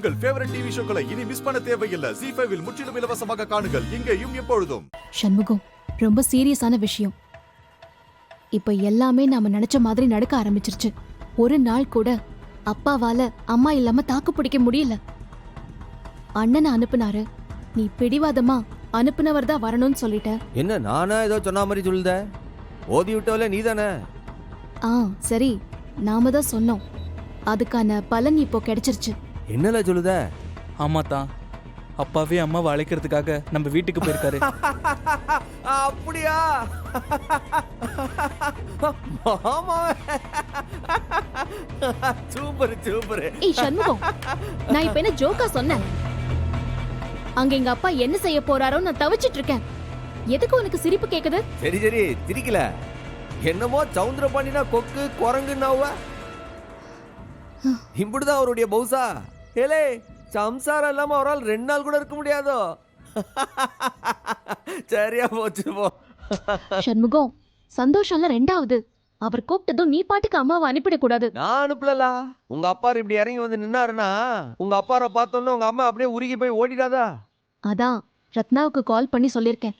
உங்கள் favourite TV ஷோக்களை இனி miss பண்ண தேவையில்லை. ZEE5 இல் முற்றிலும் இலவசமாக காணுங்கள், இங்கேயும் எப்பொழுதும். சண்முகம், ரொம்ப சீரியஸான விஷயம். இப்ப எல்லாமே நாம நினைச்ச மாதிரி நடக்க ஆரம்பிச்சிருச்சு. ஒரு நாள் கூட அப்பாவால அம்மா இல்லாம தாக்கு பிடிக்க முடியல. அண்ணனை அனுப்புனாரு, நீ பிடிவாதமா அனுப்புனவர் தான் வரணும்னு சொல்லிட்ட. என்ன நானா ஏதோ சொன்ன மாதிரி சொல்லுத? ஓதி விட்டவளே நீ தானே? சரி, நாம தான் சொன்னோம். அதுக்கான பலன் இப்போ கிடைச்சிருச்சு. என்னல சொல்லுத? ஆமா தான், அப்பாவே அம்மாவை அழைக்கிறதுக்காக நம்ம வீட்டுக்கு போயிருக்காரு. அப்படியா? Super super. ஏய் சண்முகம், நான் இப்ப என்ன ஜோக்கா சொன்னேன்? அங்க எங்க அப்பா என்ன செய்ய போறாரோ நான் தவிச்சிட்டு இருக்கேன். எதுக்கு உனக்கு சிரிப்பு கேக்குது? சரி சரி, சிரிக்கல. என்னமோ சவுந்தரபாண்டினா கொக்கு குரங்குன்னாவ. இப்படிதான் அவருடைய பௌசா. ஏலே, சம்சாரம் இல்லாம அவரால் 2 நாள் கூட இருக்க முடியாதோ? சரியா போச்சு போ. சண்முகம், சந்தோஷம்ல ரெண்டாவது. அவர் கூப்பிட்டதும் நீ பாட்டுக்கு அம்மாவை அனுப்பிடக்கூடாது. நான் அனுப்பலா. உங்க அப்பா இப்படி இறங்கி வந்து நின்னாருன்னா உங்க அப்பாரை பார்த்தோன்னு உங்க அம்மா அப்படியே உருகி போய் ஓடிடாதா? அதான் ரத்னாவுக்கு கால் பண்ணி சொல்லிருக்கேன்,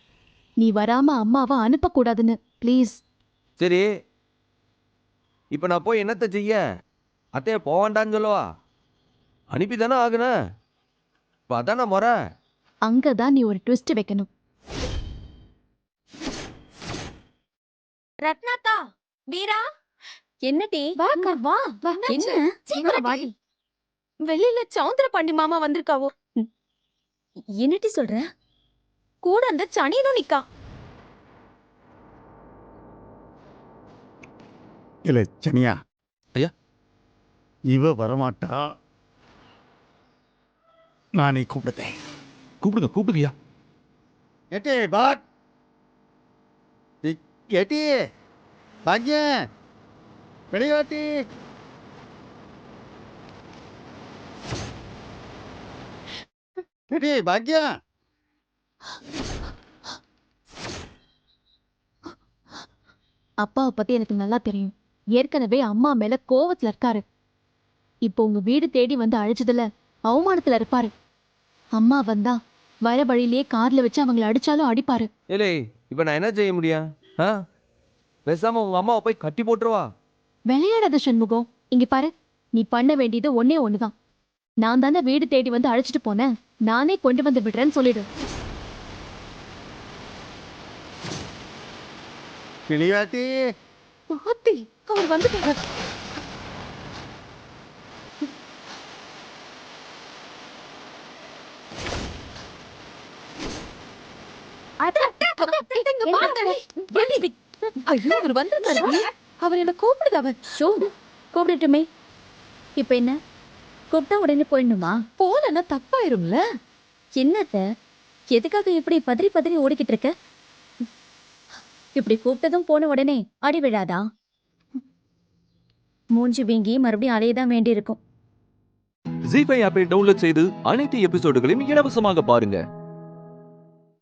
நீ வராம அம்மாவை அனுப்பக்கூடாதுன்னு. ப்ளீஸ். சரி, இப்ப நான் போய் என்னத்த செய்ய? அத்தைய போவாண்டான்னு சொல்லவா? அனுப்பிதானே ஆகுன. இப்ப அதான முறை. அங்கதான் நீ ஒரு ட்விஸ்ட் வைக்கணும். ரத்னாத்தா, வீரா, என்னடி? வாக்கா வா. என்ன? சீக்கிரம் வாடி. வெளியில சவுந்தரபாண்டி மாமா வந்திருக்காவோ. என்னடி சொல்ற? கூட அந்த சனியனும் நிக்கா. இல்ல சனியா ஐயா, இவ வரமாட்டா. நானே கூப்பிடுதேன். கூப்பிடுங்கய்யா. எட்டி பாட் எட்டி பஞ்சன் வெளியாட்டி. எட்டி பாக்யா. அப்பாவை பத்தி எனக்கு நல்லா தெரியும். ஏற்கனவே அம்மா மேல கோவத்துல இருக்காரு. இப்போ உங்க வீடு தேடி வந்து அழைச்சதுல அவமானத்துல இருப்பாரு. அம்மா வந்தா வர வழியிலேயே கார்ல வச்சு அவங்களை அடிச்சாலும் அடிப்பாரு. ஏலே, இப்ப நான் என்ன செய்ய முடியும்? பேசாம உங்க அம்மாவை போய் கட்டி போட்டுருவா. விளையாடாத சண்முகம், இங்க பாரு, நீ பண்ண வேண்டியது ஒன்னே ஒண்ணுதான். நான் தானே வீடு தேடி வந்து அழைச்சிட்டு போனேன், நானே கொண்டு வந்து விடுறேன்னு சொல்லிடு. கிளியாட்டி. மாத்தி, அவர் வந்துட்டாரு. ஐயோ, அவர் வந்திருக்காரு. அவர் என்ன கூப்பிடுது. அவர் கூப்பிடட்டுமே. இப்ப என்ன, கூப்பிட்டா உடனே போயிடணுமா? போலன்னா தப்பாயிரும்ல. என்னத்த, எதுக்காக இப்படி பதறி பதறி ஓடிக்கிட்டு இருக்க? இப்படி கூப்பிட்டதும் போன உடனே அடி விழாதா? மூஞ்சி வீங்கி மறுபடியும் அலையதான் வேண்டி இருக்கும். ZEE5 ஆப்பை டவுன்லோட் செய்து அனைத்து எபிசோடுகளையும் இலவசமாக பாருங்க.